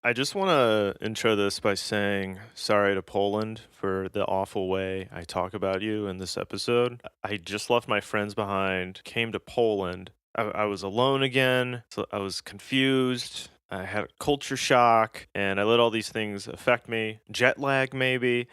I just want to intro this by saying sorry to Poland for the awful way I talk about you in this episode. I just left my friends behind, came to Poland. I was alone again, so I was confused. I had a culture shock, and I let all these things affect me. Jet lag, maybe.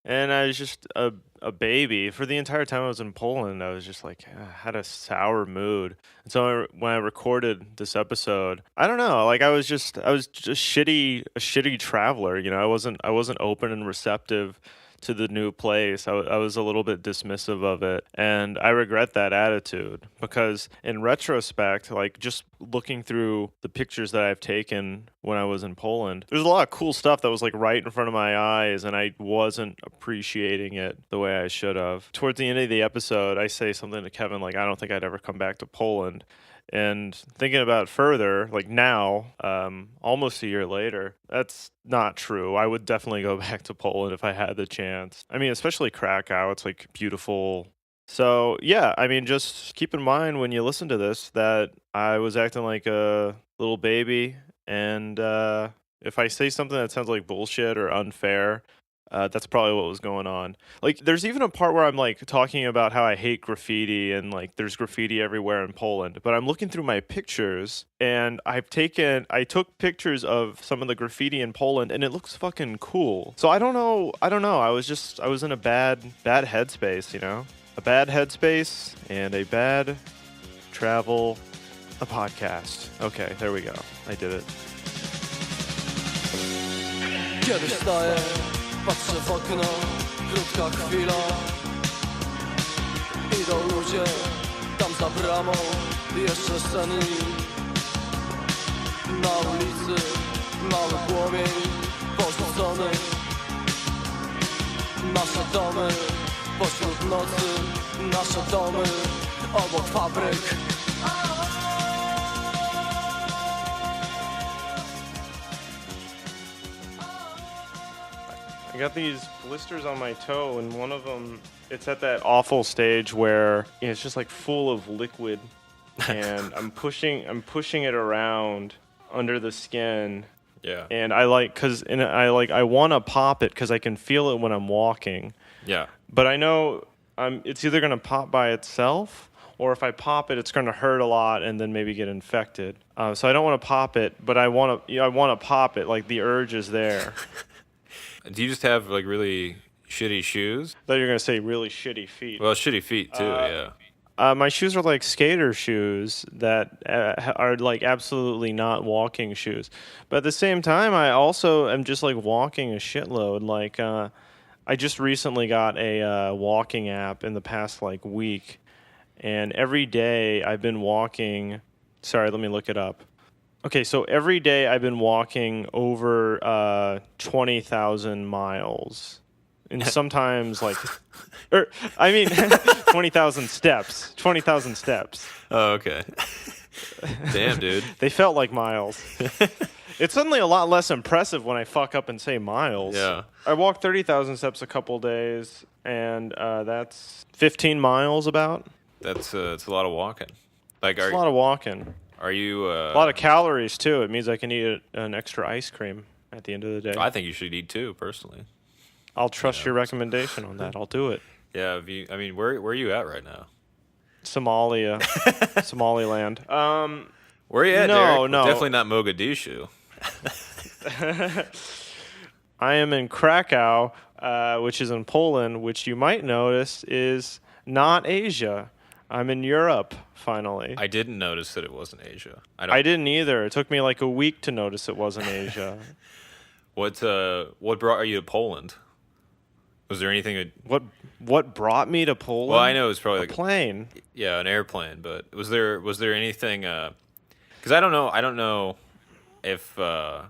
And I was just a baby. For the entire time I was in Poland, I was just like, had a sour mood. And so when I recorded this episode, I don't know, like I was just a shitty traveler, you know. I wasn't open and receptive to the new place. I was a little bit dismissive of it, and I regret that attitude because in retrospect, like just looking through the pictures that I've taken when I was in Poland, there's a lot of cool stuff that was like right in front of my eyes, and I wasn't appreciating it the way I should have. Towards the end of the episode, I say something to Kevin like, I don't think I'd ever come back to Poland. And thinking about it further, like now, almost a year later, that's not true. I would definitely go back to Poland if I had the chance. I mean, especially Krakow, it's like beautiful. So, yeah, I mean, just keep in mind when you listen to this that I was acting like a little baby. And if I say something that sounds like bullshit or unfair, that's probably what was going on. Like, there's even a part where I'm like talking about how I hate graffiti and like there's graffiti everywhere in Poland. But I'm looking through my pictures and I took pictures of some of the graffiti in Poland and it looks fucking cool. So I don't know. I was in a bad headspace, you know, a bad headspace and a bad travel, a podcast. Okay, there we go. I did it. Kiedy wstaję, patrzę w okno, krótka chwila. Idą ludzie, tam za bramą, jeszcze senni. Na ulicy, mały płomień, porzucony. Nasze domy, pośród nocy, nasze domy, obok fabryk. I got these blisters on my toe, and one of them, it's at that awful stage where it's just like full of liquid, and I'm pushing it around under the skin. Yeah. And I want to pop it because I can feel it when I'm walking. Yeah. But I know it's either gonna pop by itself, or if I pop it, it's gonna hurt a lot and then maybe get infected. So I don't want to pop it, but I want to pop it. Like the urge is there. Do you just have like really shitty shoes? I thought you were gonna say really shitty feet. Well, shitty feet too, yeah. My shoes are like skater shoes that are like absolutely not walking shoes. But at the same time, I also am just like walking a shitload. Like I just recently got a walking app in the past like week, and every day I've been walking. Sorry, let me look it up. Okay, so every day I've been walking over 20,000 miles. And sometimes, 20,000 steps. 20,000 steps. Oh, okay. Damn, dude. They felt like miles. It's suddenly a lot less impressive when I fuck up and say miles. Yeah. I walked 30,000 steps a couple days, and that's 15 miles about. It's a lot of walking. Like, It's a lot of walking. Are you... A lot of calories, too. It means I can eat an extra ice cream at the end of the day. I think you should eat two, personally. I'll trust your recommendation on that. I'll do it. Yeah, where are you at right now? Somalia. Somaliland. Where are you at, No. Derek? Definitely not Mogadishu. I am in Krakow, which is in Poland, which you might notice is not Asia. I'm in Europe, finally. I didn't notice that it wasn't Asia. I didn't either. It took me like a week to notice it wasn't Asia. What brought you to Poland? Was there anything? What brought me to Poland? Well, I know it was probably a plane. Yeah, an airplane. But was there anything? Because I don't know if I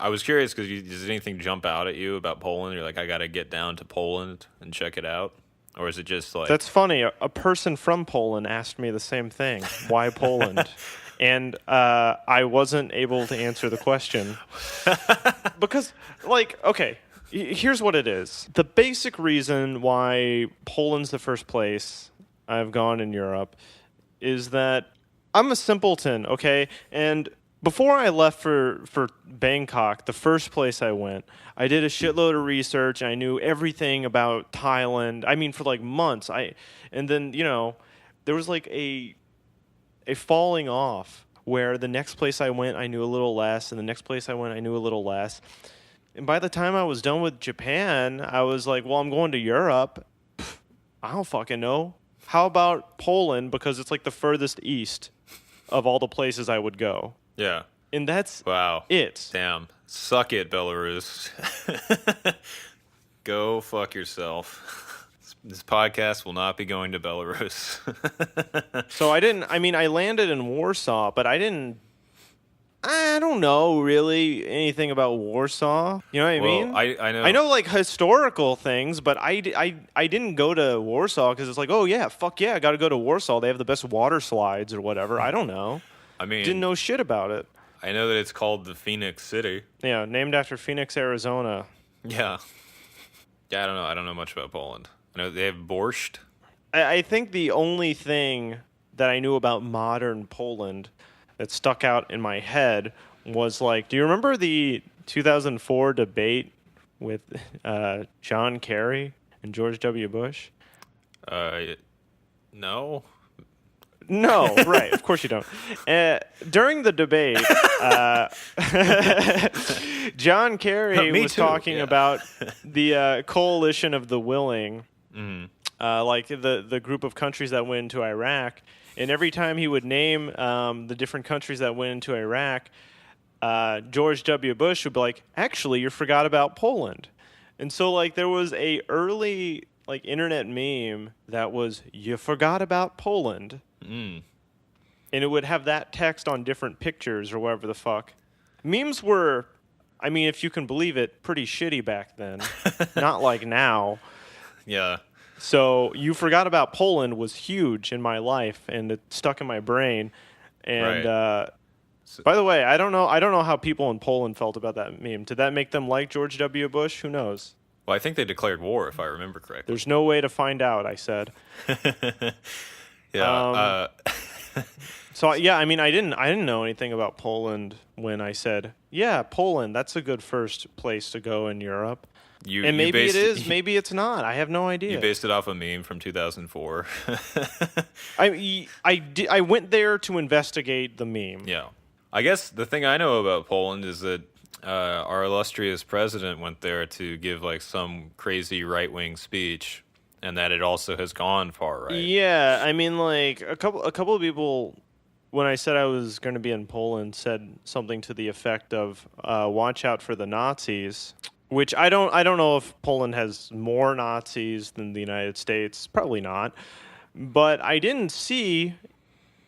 was curious because does anything jump out at you about Poland? You're like, I got to get down to Poland and check it out. Or is it just like... That's funny. A person from Poland asked me the same thing. Why Poland? And I wasn't able to answer the question. Because, okay, here's what it is. The basic reason why Poland's the first place I've gone in Europe is that I'm a simpleton, okay? before I left for Bangkok, the first place I went, I did a shitload of research. I knew everything about Thailand. I mean, for like months. And then there was like a falling off where the next place I went, I knew a little less, and the next place I went, I knew a little less. And by the time I was done with Japan, I was like, well, I'm going to Europe. I don't fucking know. How about Poland? Because it's like the furthest east of all the places I would go. Yeah. And that's Wow. it. Damn. Suck it, Belarus. Go fuck yourself. This podcast will not be going to Belarus. So I landed in Warsaw, but I don't know really anything about Warsaw. You know what I mean? I know. I know like historical things, but I didn't go to Warsaw because it's like, oh yeah, fuck yeah, I got to go to Warsaw. They have the best water slides or whatever. I don't know. I mean, Didn't know shit about it. I know that it's called the Phoenix City. Yeah, named after Phoenix, Arizona. Yeah. Yeah, I don't know much about Poland. I know they have borscht. I think the only thing that I knew about modern Poland that stuck out in my head was like, do you remember the 2004 debate with John Kerry and George W. Bush? No. No, right. Of course you don't. During the debate, John Kerry Me was too, talking yeah. about the coalition of the willing, Mm-hmm. like the group of countries that went into Iraq. And every time he would name the different countries that went into Iraq, George W. Bush would be like, actually, you forgot about Poland. And so like there was a early like internet meme that was, you forgot about Poland. Mm. And it would have that text on different pictures or whatever the fuck. Memes were, I mean, if you can believe it, pretty shitty back then. Not like now. Yeah. So you forgot about Poland was huge in my life, and it stuck in my brain. And Right. by the way, I don't know how people in Poland felt about that meme. Did that make them like George W. Bush? Who knows? Well, I think they declared war, if I remember correctly. There's no way to find out, I said. Yeah. So yeah, I mean, I didn't know anything about Poland when I said, yeah, Poland, that's a good first place to go in Europe. And maybe it is, maybe it's not. I have no idea. You based it off a meme from 2004. I went there to investigate the meme. Yeah. I guess the thing I know about Poland is that our illustrious president went there to give like some crazy right-wing speech, and that it also has gone far right. Yeah, I mean, like a couple of people, when I said I was going to be in Poland, said something to the effect of, "Watch out for the Nazis." Which I don't know if Poland has more Nazis than the United States. Probably not. But I didn't see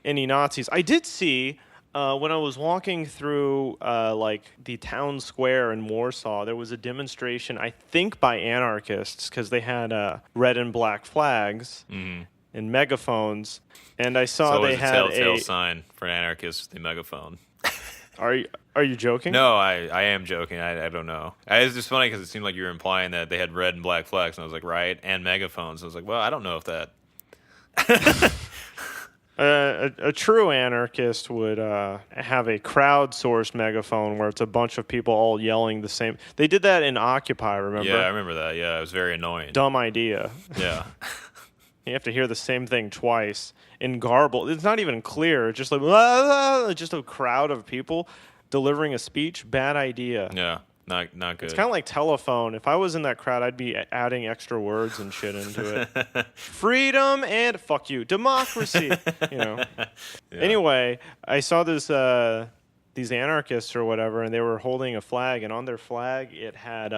any Nazis. I did see when I was walking through like the town square in Warsaw, there was a demonstration, I think by anarchists, because they had red and black flags and megaphones. And I saw So they it's a had telltale sign for anarchists, the megaphone. Are you joking? No, I am joking. I don't know. It's just funny because it seemed like you were implying that they had red and black flags, and I was like, right, and megaphones. I was like, well, I don't know if that. A true anarchist would have a crowdsourced megaphone where it's a bunch of people all yelling the same. They did that in Occupy, remember? Yeah, I remember that. Yeah, it was very annoying. Dumb idea. Yeah. You have to hear the same thing twice in garble. It's not even clear. It's just like blah, blah, just a crowd of people delivering a speech. Bad idea. Yeah, not good. It's kind of like telephone. If I was in that crowd, I'd be adding extra words and shit into it. Freedom and fuck you, democracy. You know. Yeah. Anyway, I saw this these anarchists or whatever, and they were holding a flag, and on their flag it had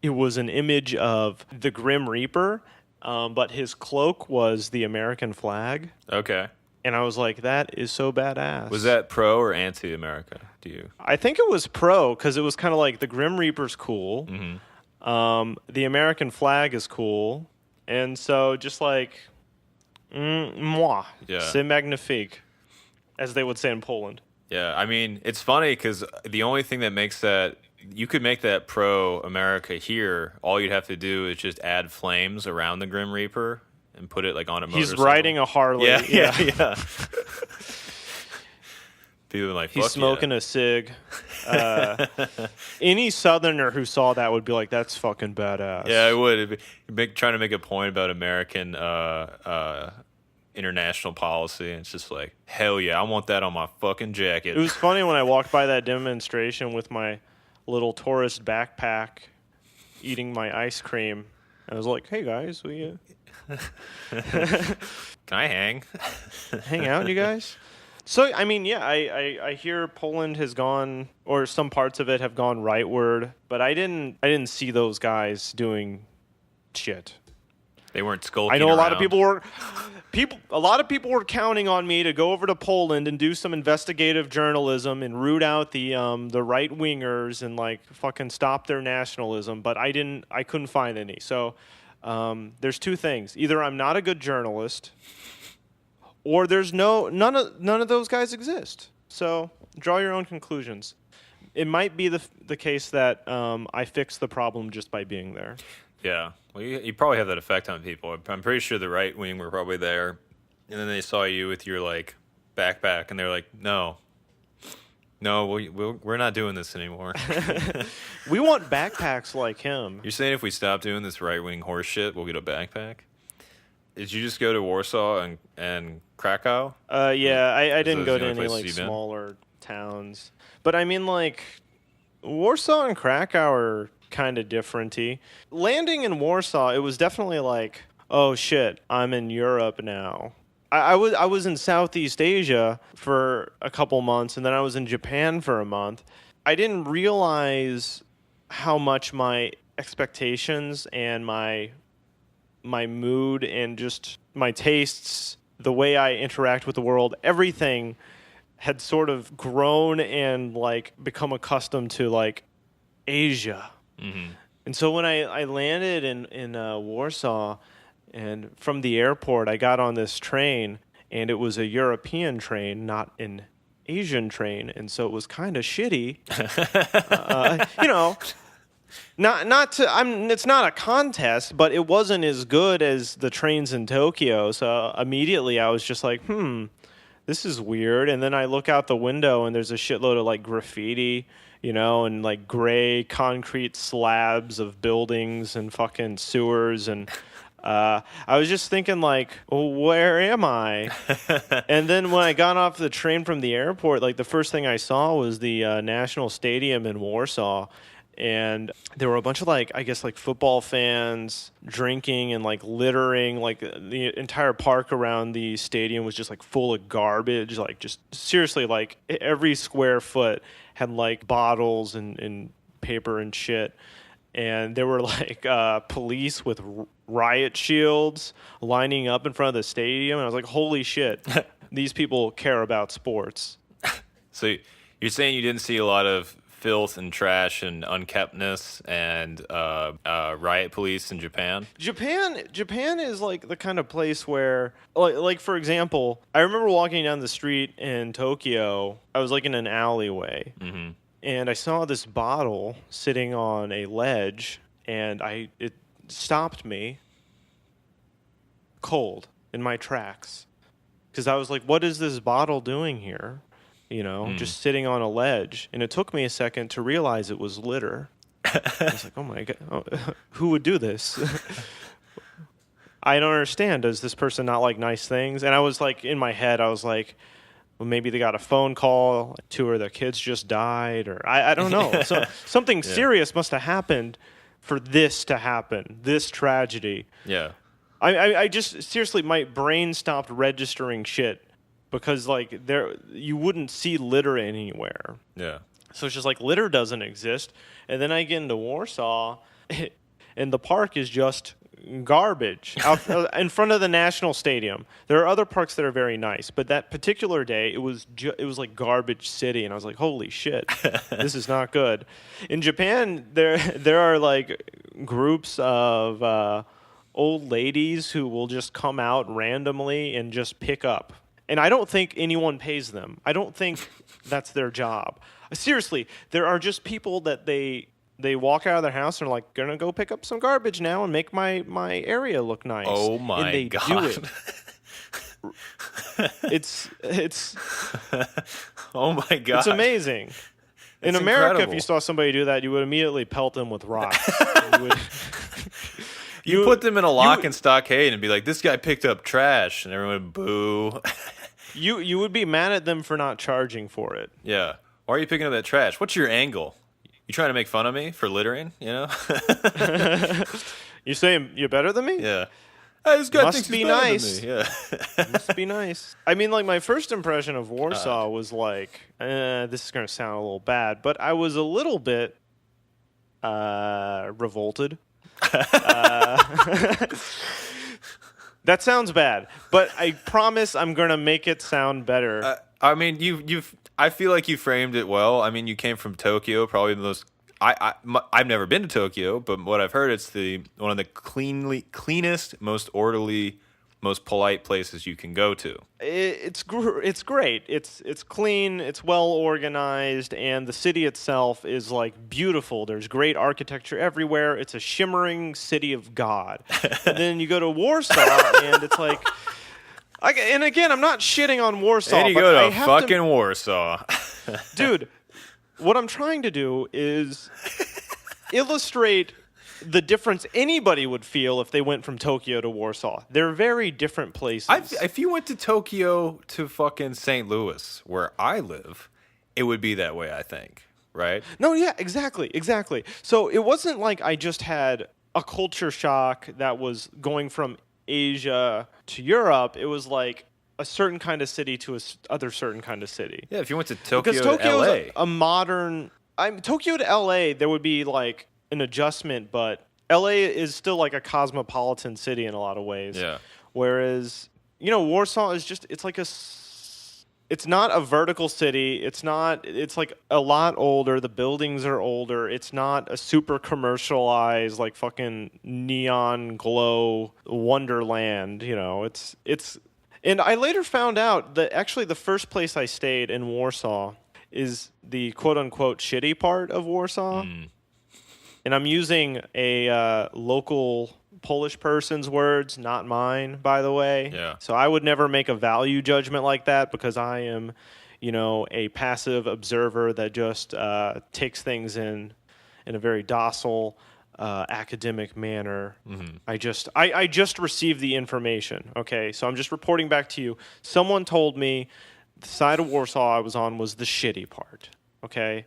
it was an image of the Grim Reaper. But his cloak was the American flag. Okay. And I was like, that is so badass. Was that pro or anti-America? Do you? I think it was pro, because it was kind of like the Grim Reaper's cool. Mm-hmm. The American flag is cool. And so just like, moi, Yeah. c'est magnifique, as they would say in Poland. Yeah, I mean, it's funny because the only thing that makes that, you could make that pro-America here. All you'd have to do is just add flames around the Grim Reaper and put it like on a motorcycle. He's riding a Harley. Yeah. People are like, He's fuck smoking a cig. Any Southerner who saw that would be like, "That's fucking badass." Yeah, I would. It'd trying to make a point about American international policy. And it's just like, hell yeah, I want that on my fucking jacket. It was funny when I walked by that demonstration with my little tourist backpack, eating my ice cream. I was like, "Hey guys, we Can I hang? hang out, you guys?" So I mean, yeah, I hear Poland has gone, or some parts of it have gone rightward, but I didn't see those guys doing shit. They weren't skulking. I know a lot of around. a lot of people were counting on me to go over to Poland and do some investigative journalism and root out the right wingers and like fucking stop their nationalism, but I couldn't find any. So there's two things: either I'm not a good journalist, or there's none of those guys exist. So draw your own conclusions. It might be the case that I fixed the problem just by being there. Yeah. Well, you probably have that effect on people. I'm pretty sure the right wing were probably there, and then they saw you with your like backpack, and they're like, "No, we're not doing this anymore." We want backpacks like him. You're saying if we stop doing this right wing horse shit, we'll get a backpack? Did you just go to Warsaw and Krakow? Yeah, I didn't go the to only any places like you've been? smaller towns, but I mean like Warsaw and Krakow are kind of differenty. Landing in Warsaw, it was definitely like, oh shit, I'm in Europe now. I was in Southeast Asia for a couple months, and then I was in Japan for a month. I didn't realize how much my expectations and my mood and just my tastes, the way I interact with the world, everything had sort of grown and like become accustomed to like Asia. Mm-hmm. And so when I landed in Warsaw, and from the airport I got on this train, and it was a European train, not an Asian train, and so it was kind of shitty. You know, it's not a contest, but it wasn't as good as the trains in Tokyo. So immediately I was just like, this is weird. And then I look out the window and there's a shitload of like graffiti, you know, and like gray concrete slabs of buildings and fucking sewers. And I was just thinking like, well, where am I? And then when I got off the train from the airport, like the first thing I saw was the National Stadium in Warsaw. And there were a bunch of like, I guess like football fans drinking and like littering. Like the entire park around the stadium was just like full of garbage. Like just seriously, like every square foot had like bottles and paper and shit. And there were like police with riot shields lining up in front of the stadium. And I was like, holy shit, these people care about sports. So you're saying you didn't see a lot of filth and trash and unkeptness and riot police in Japan? Japan is like the kind of place where, like for example, I remember walking down the street in Tokyo. I was like in an alleyway, Mm-hmm. and I saw this bottle sitting on a ledge, and it stopped me cold in my tracks, because I was like, what is this bottle doing here? You know, just sitting on a ledge. And it took me a second to realize it was litter. I was like, oh my God, who would do this? I don't understand. Does this person not like nice things? And I was like, in my head, I was like, well, maybe they got a phone call, two of their kids just died, or I don't know. So something serious must have happened for this to happen, this tragedy. Yeah. I just, seriously, my brain stopped registering shit. Because like you wouldn't see litter anywhere. Yeah. So it's just like litter doesn't exist. And then I get into Warsaw, and the park is just garbage out in front of the National Stadium. There are other parks that are very nice, but that particular day it was like garbage city, and I was like, holy shit, this is not good. In Japan, there are like groups of old ladies who will just come out randomly and just pick up. And I don't think anyone pays them. I don't think that's their job. Seriously, there are just people that they walk out of their house and are like, gonna go pick up some garbage now and make my area look nice. Oh my and they God. do it. It's Oh my god. it's amazing. In It's America, if incredible. you saw somebody do that, you would immediately pelt them with rocks. You would, You put them in a lock would- and stockade and be like, "This guy picked up trash," and everyone would boo. you would be mad at them for not charging for it. Yeah. Why are you picking up that trash? What's your angle? You trying to make fun of me for littering? You know? You saying you're better than me? Yeah. Hey, this guy Must thinks be he's better nice. than me. Yeah. Must be nice. I mean, like, my first impression of Warsaw was like, this is going to sound a little bad, but I was a little bit revolted. That sounds bad, but I promise I'm going to make it sound better. I mean, I feel like you framed it well. I mean, you came from Tokyo, probably the most. I've never been to Tokyo, but what I've heard, it's one of the cleanest, most orderly, most polite places you can go to. It's great. It's clean. It's well organized, and the city itself is like beautiful. There's great architecture everywhere. It's a shimmering city of God. And then you go to Warsaw, and it's like. And again, I'm not shitting on Warsaw. And you but go I to have fucking Warsaw. dude. What I'm trying to do is illustrate the difference anybody would feel if they went from Tokyo to Warsaw. They're very different places. If you went to Tokyo to fucking St. Louis, where I live, it would be that way, I think. Right? No, yeah, exactly. So it wasn't like I just had a culture shock that was going from Asia to Europe. It was like a certain kind of city to other certain kind of city. Yeah, if you went to Tokyo Because to Tokyo LA. is a modern. Tokyo to LA, there would be like an adjustment, but LA is still like a cosmopolitan city in a lot of ways. Yeah. Whereas, Warsaw is just, it's like it's not a vertical city. It's like a lot older. The buildings are older. It's not a super commercialized, like fucking neon glow wonderland. And I later found out that actually the first place I stayed in Warsaw is the quote-unquote shitty part of Warsaw. And I'm using a local Polish person's words, not mine, by the way. Yeah. So I would never make a value judgment like that because I am, a passive observer that just takes things in a very docile, academic manner. Mm-hmm. I just received the information. Okay, so I'm just reporting back to you. Someone told me the side of Warsaw I was on was the shitty part. Okay,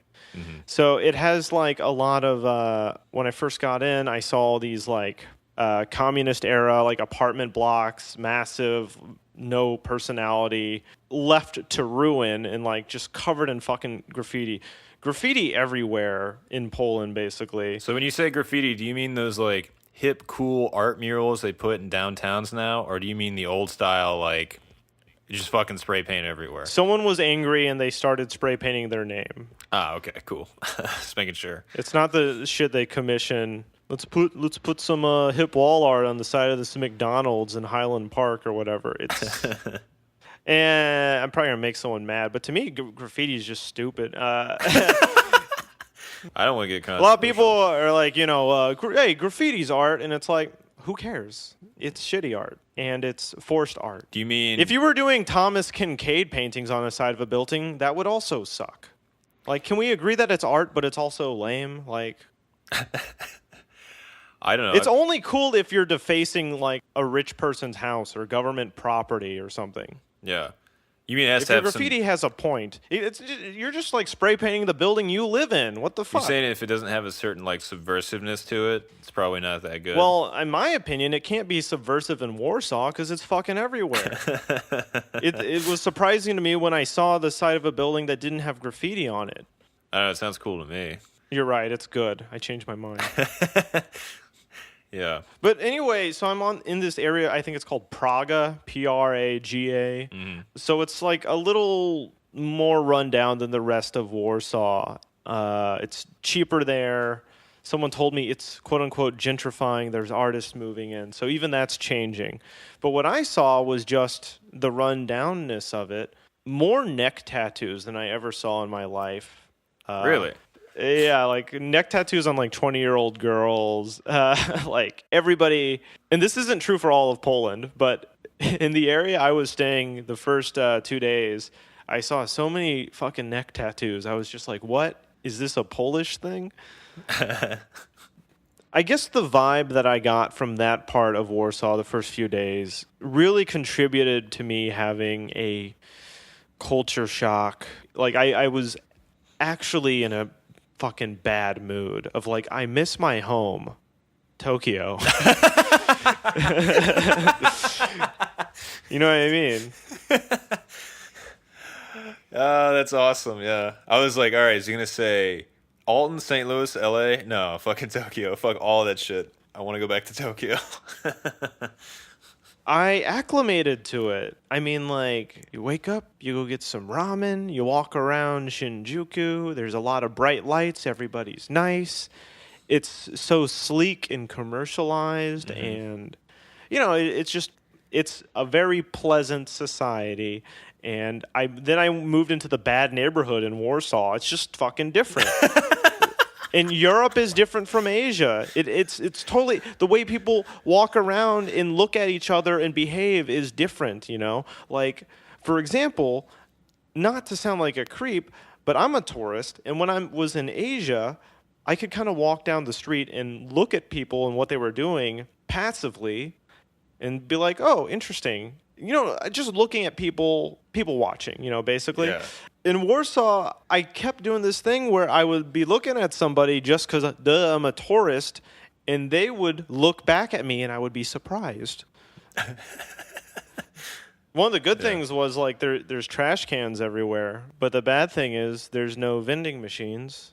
so it has like a lot of. When I first got in, I saw these like communist era like apartment blocks, massive, no personality, left to ruin, and like just covered in fucking graffiti everywhere in Poland, basically. So when you say graffiti, do you mean those like hip, cool art murals they put in downtowns now, or do you mean the old style like you just fucking spray paint everywhere? Someone was angry and they started spray painting their name. Ah, okay, cool. Just making sure. It's not the shit they commission. Let's put some hip wall art on the side of this McDonald's in Highland Park or whatever. It's and I'm probably gonna make someone mad, but to me, graffiti is just stupid. I don't want to get A lot of people are like, hey, graffiti's art, and it's like, who cares? It's shitty art, and it's forced art. Do you mean If you were doing Thomas Kincaid paintings on the side of a building, that would also suck. Like, can we agree that it's art, but it's also lame? Like, I don't know. it's only cool if you're defacing, like, a rich person's house or government property or something. Yeah. You mean it has If to your have graffiti has a point, you're just, like, spray painting the building you live in. What the You're fuck? saying if it doesn't have a certain like subversiveness to it, it's probably not that good. Well, in my opinion, it can't be subversive in Warsaw because it's fucking everywhere. It was surprising to me when I saw the side of a building that didn't have graffiti on it. I don't know. It sounds cool to me. You're right. It's good. I changed my mind. Yeah. But anyway, so I'm in this area. I think it's called Praga, Praga. So it's like a little more rundown than the rest of Warsaw. It's cheaper there. Someone told me it's quote unquote gentrifying. There's artists moving in. So even that's changing. But what I saw was just the rundownness of it. More neck tattoos than I ever saw in my life. Really? Yeah, like neck tattoos on like 20-year-old girls. Like everybody, and this isn't true for all of Poland, but in the area I was staying the first 2 days, I saw so many fucking neck tattoos. I was just like, what? Is this a Polish thing? I guess the vibe that I got from that part of Warsaw the first few days really contributed to me having a culture shock. Like, I was actually in a fucking bad mood of like, I miss my home, Tokyo. You know what I mean? That's awesome. Yeah. I was like, all right, is he going to say Alton, St. Louis, LA? No, fucking Tokyo. Fuck all that shit. I want to go back to Tokyo. I acclimated to it. I mean, like, you wake up, you go get some ramen, you walk around Shinjuku, there's a lot of bright lights, everybody's nice. It's so sleek and commercialized, and, you know, it's a very pleasant society. And then I moved into the bad neighborhood in Warsaw. It's just fucking different. And Europe is different from Asia. It's totally, the way people walk around and look at each other and behave is different, you know? Like, for example, not to sound like a creep, but I'm a tourist, and when I was in Asia, I could kind of walk down the street and look at people and what they were doing passively and be like, oh, interesting. You know, just looking at people watching, you know, basically. Yeah. In Warsaw, I kept doing this thing where I would be looking at somebody just because I'm a tourist, and they would look back at me, and I would be surprised. One of the good things was, like, there's trash cans everywhere, but the bad thing is there's no vending machines.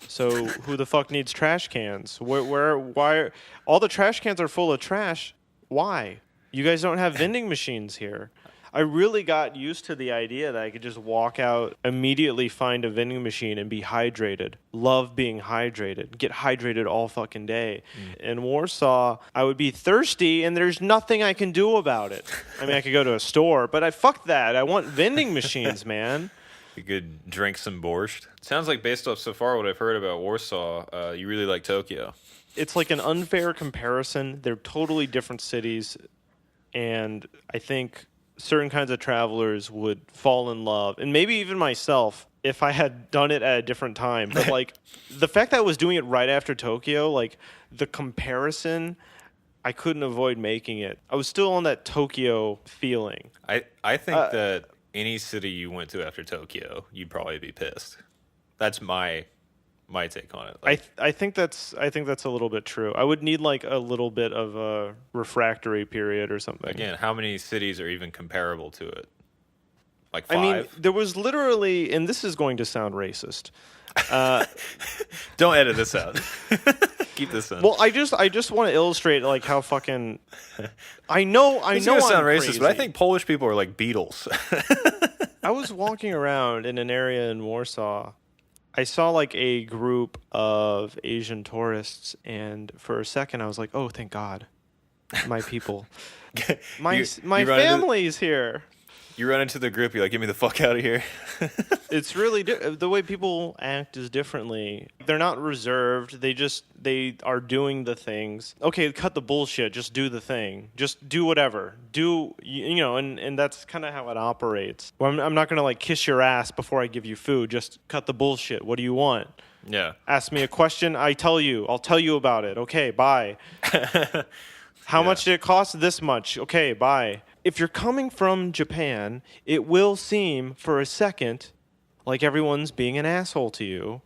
So who the fuck needs trash cans? Why? All the trash cans are full of trash. Why? You guys don't have vending machines here. I really got used to the idea that I could just walk out, immediately find a vending machine and be hydrated. Love being hydrated. Get hydrated all fucking day. In Warsaw, I would be thirsty and there's nothing I can do about it. I mean, I could go to a store, but fuck that. I want vending machines, man. You could drink some borscht. Sounds like, based off so far what I've heard about Warsaw, you really like Tokyo. It's like an unfair comparison. They're totally different cities, and I think certain kinds of travelers would fall in love, and maybe even myself if I had done it at a different time. But like the fact that I was doing it right after Tokyo, like the comparison, I couldn't avoid making it. I was still on that Tokyo feeling. I think that any city you went to after Tokyo, you'd probably be pissed. That's my take on it. Like, I think that's a little bit true. I would need like a little bit of a refractory period or something. again, how many cities are even comparable to it? Like 5? I mean, there was literally, and this is going to sound racist. Don't edit this out. Keep this in. Well, I just want to illustrate like how fucking I know It's gonna sound I'm racist, crazy. but I think Polish people are like Beatles. I was walking around in an area in Warsaw. I saw like a group of Asian tourists, and for a second I was like, "Oh, thank God, my people, my You family's here." You run into the group, you're like, "Get me the fuck out of here." It's really the way people act is differently. They're not reserved. They are doing the things. Okay, cut the bullshit. Just do the thing. Just do whatever. You know, and that's kind of how it operates. Well, I'm not gonna like kiss your ass before I give you food. Just cut the bullshit. What do you want? Yeah. Ask me a question. I'll tell you about it. Okay, bye. How much did it cost? This much. Okay, bye. If you're coming from Japan, it will seem for a second like everyone's being an asshole to you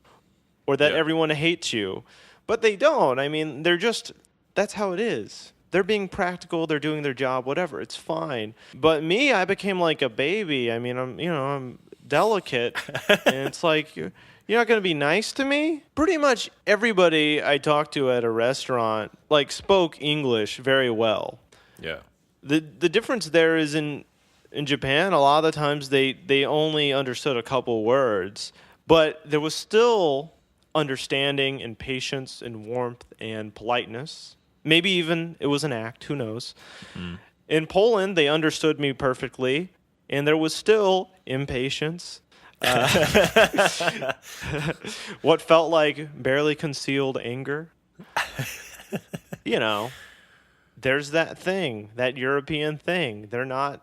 or that everyone hates you. But they don't. I mean, that's how it is. They're being practical, they're doing their job, whatever. It's fine. But me, I became like a baby. I mean, I'm delicate. And it's like, you're not going to be nice to me? Pretty much everybody I talked to at a restaurant like spoke English very well. Yeah. The difference there is in Japan, a lot of the times they only understood a couple words, but there was still understanding and patience and warmth and politeness. Maybe even it was an act, who knows. Mm. In Poland, they understood me perfectly, and there was still impatience. What felt like barely concealed anger. You know. there's that thing, that European thing. They're not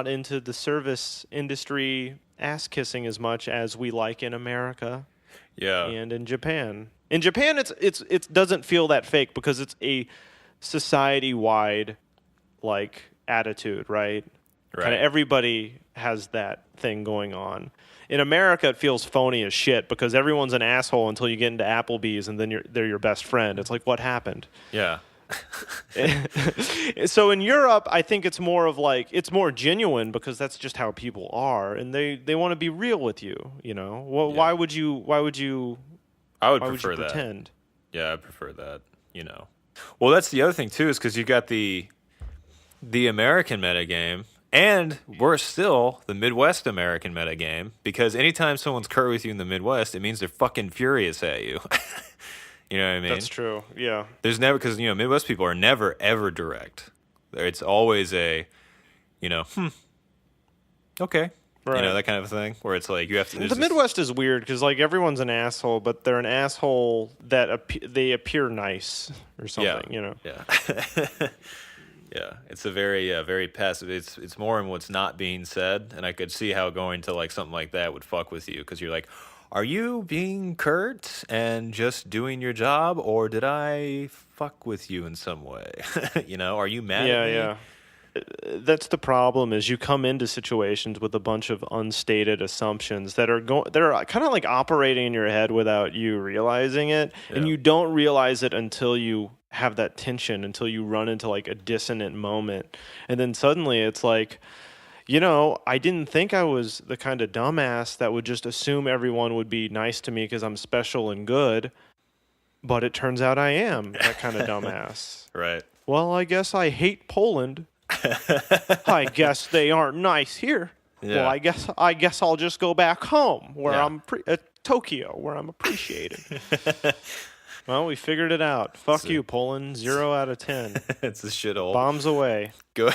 into the service industry ass kissing as much as we like in America Yeah. and in Japan. In Japan, it doesn't feel that fake because it's a society wide like attitude, right? Kind Right. of everybody has that thing going on. In America, it feels phony as shit because everyone's an asshole until you get into Applebee's and then they're your best friend. It's like, what happened? Yeah. So in Europe, I think it's more of like it's more genuine because that's just how people are, and they want to be real with you. You know, well, Yeah. why would you I would why would prefer you that. pretend? Yeah, I prefer that. Well, that's the other thing too, is because you got the American metagame, and worse still, the Midwest American metagame. Because anytime someone's curt with you in the Midwest, it means they're fucking furious at you. You know what I mean? That's true. Yeah. There's never, because Midwest people are never ever direct. It's always a, okay, Right. that kind of thing, where it's like you have to. The Midwest is weird because like everyone's an asshole, but they're an asshole that they appear nice or something. You know. Yeah. Yeah, it's a very passive. It's more in what's not being said, and I could see how going to like something like that would fuck with you because you're like, are you being curt and just doing your job, or did I fuck with you in some way? Are you mad Yeah, at me? yeah. That's the problem is you come into situations with a bunch of unstated assumptions that are they're kind of like operating in your head without you realizing it, and Yeah. you don't realize it until you have that tension, until you run into like a dissonant moment, and then suddenly it's like, I didn't think I was the kind of dumbass that would just assume everyone would be nice to me because I'm special and good, but it turns out I am that kind of dumbass. Right. Well, I guess I hate Poland. I guess they aren't nice here. Yeah. Well, I guess I'll just go back home where Yeah. I'm Tokyo, where I'm appreciated. Well, we figured it out. Fuck you, Poland. 0 out of 10. It's a shithole. Bombs away. Go,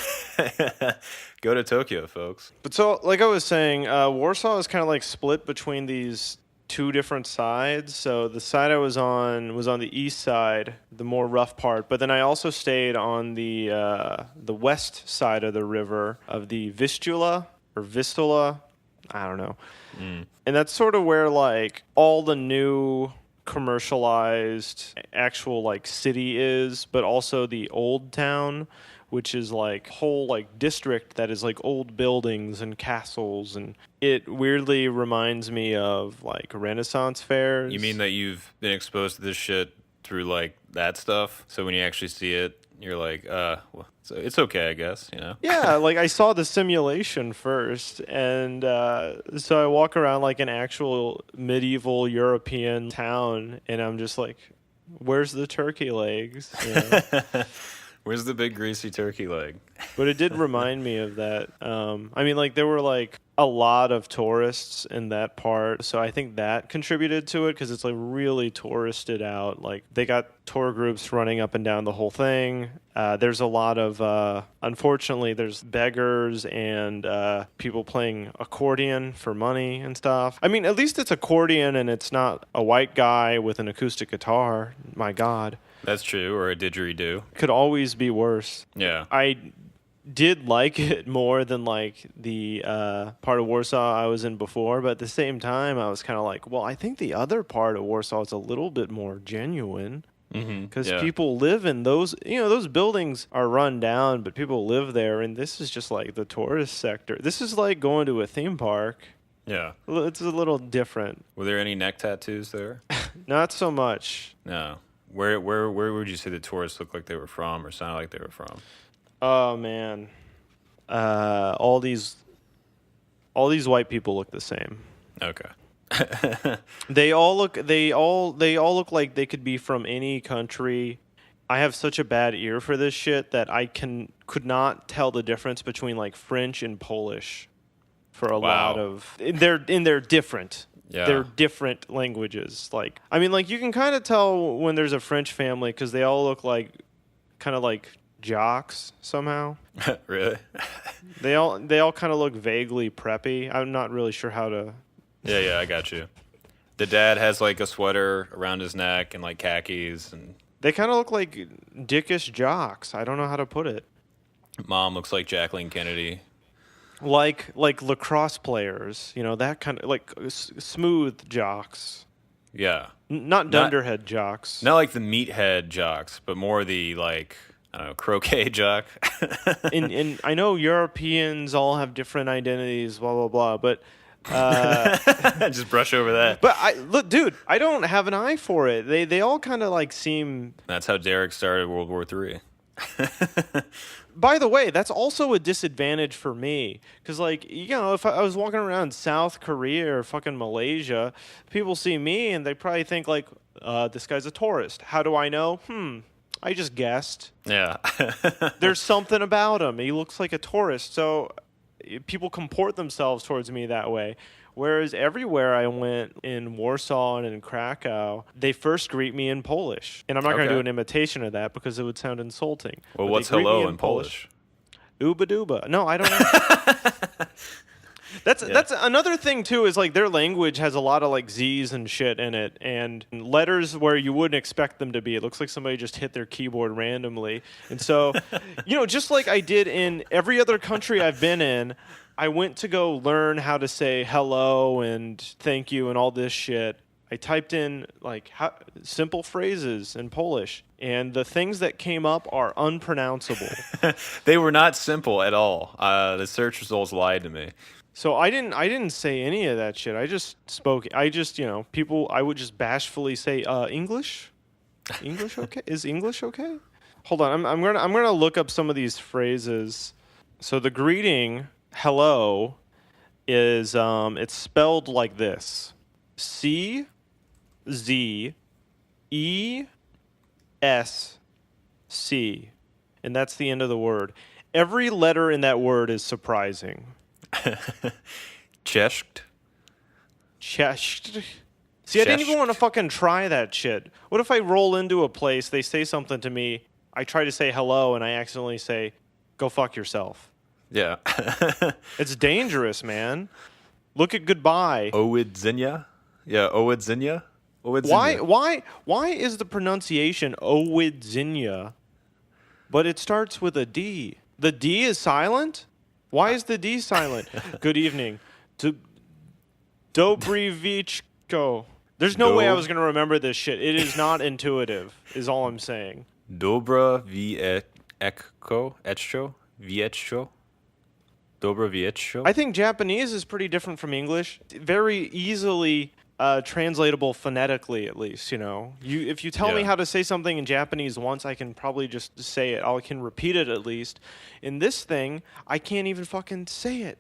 go to Tokyo, folks. But so, like I was saying, Warsaw is kind of like split between these two different sides. So the side I was on the east side, the more rough part. But then I also stayed on the west side of the river of the Vistula or Vistula. I don't know. And that's sort of where like all the new commercialized actual like city is, but also the old town, which is like whole like district that is like old buildings and castles, and it weirdly reminds me of like Renaissance fairs. You mean that you've been exposed to this shit through like that stuff? So when you actually see it, you're like, well, so it's okay, I guess, Yeah, like I saw the simulation first, and so I walk around like an actual medieval European town, and I'm just like, where's the turkey legs? Where's the big greasy turkey leg? But it did remind me of that. I mean, like there were like a lot of tourists in that part, so I think that contributed to it because it's like really touristed out. Like they got tour groups running up and down the whole thing. There's a lot of, unfortunately, there's beggars and people playing accordion for money and stuff. I mean, at least it's accordion and it's not a white guy with an acoustic guitar. My God. That's true, or a didgeridoo. Could always be worse. Yeah. I did like it more than like the part of Warsaw I was in before, but at the same time I was kind of like, well, I think the other part of Warsaw is a little bit more genuine because people live in those, those buildings are run down, but people live there, and this is just like the tourist sector. This is like going to a theme park. Yeah. It's a little different. Were there any neck tattoos there? Not so much. No. Where would you say the tourists looked like they were from or sounded like they were from? Oh man, all these white people look the same. Okay. They all look like they could be from any country. I have such a bad ear for this shit that I could not tell the difference between like French and Polish for a lot of they're different. Yeah. They're different languages. Like I mean, like you can kind of tell when there's a French family because they all look like kind of like jocks somehow. Really? They all kind of look vaguely preppy. I'm not really sure how to. Yeah, I got you. The dad has like a sweater around his neck and like khakis, and They kind of look like dickish jocks. I don't know how to put it. Mom looks like Jacqueline Kennedy. Like lacrosse players, that kind of like smooth jocks. Yeah. Not dunderhead jocks. Not like the meathead jocks, but more the like, I don't know, croquet jock. And I know Europeans all have different identities, blah blah blah, but just brush over that. but look, dude, I don't have an eye for it. They all kind of like seem. That's how Derek started World War III. By the way, that's also a disadvantage for me because, like, if I was walking around South Korea or fucking Malaysia, people see me and they probably think like, this guy's a tourist. How do I know? I just guessed. Yeah. There's something about him. He looks like a tourist, so people comport themselves towards me that way. Whereas everywhere I went in Warsaw and in Krakow, they first greet me in Polish. And I'm not going to do an imitation of that because it would sound insulting. Well, But what's they greet hello me in Polish? Uba duba. No, I don't know. That's another thing too, is like their language has a lot of like Z's and shit in it and letters where you wouldn't expect them to be. It looks like somebody just hit their keyboard randomly. And so, just like I did in every other country I've been in, I went to go learn how to say hello and thank you and all this shit. I typed in like simple phrases in Polish, and the things that came up are unpronounceable. They were not simple at all. The search results lied to me. So I didn't say any of that shit. I just spoke. I just people. I would just bashfully say English. English okay? Is English okay? Hold on. I'm gonna look up some of these phrases. So the greeting hello is it's spelled like this: C Z E S C, and that's the end of the word. Every letter in that word is surprising. Chesht. Chesht. See, I didn't even want to fucking try that shit. What if I roll into a place, they say something to me, I try to say hello, and I accidentally say, go fuck yourself. Yeah. It's dangerous, man. Look at goodbye. Owidzinia? Yeah, Owidzinia? Owidzinia. Why is the pronunciation Owidzinia, but it starts with a D? The D is silent? Why is the D silent? Good evening. Dobrivitchko. There's no way I was going to remember this shit. It is not intuitive, is all I'm saying. Dobra Vietcho? Dobra Vietcho? I think Japanese is pretty different from English. Very easily translatable phonetically, at least, If you tell me how to say something in Japanese once, I can probably just say it. I can repeat it at least. In this thing, I can't even fucking say it.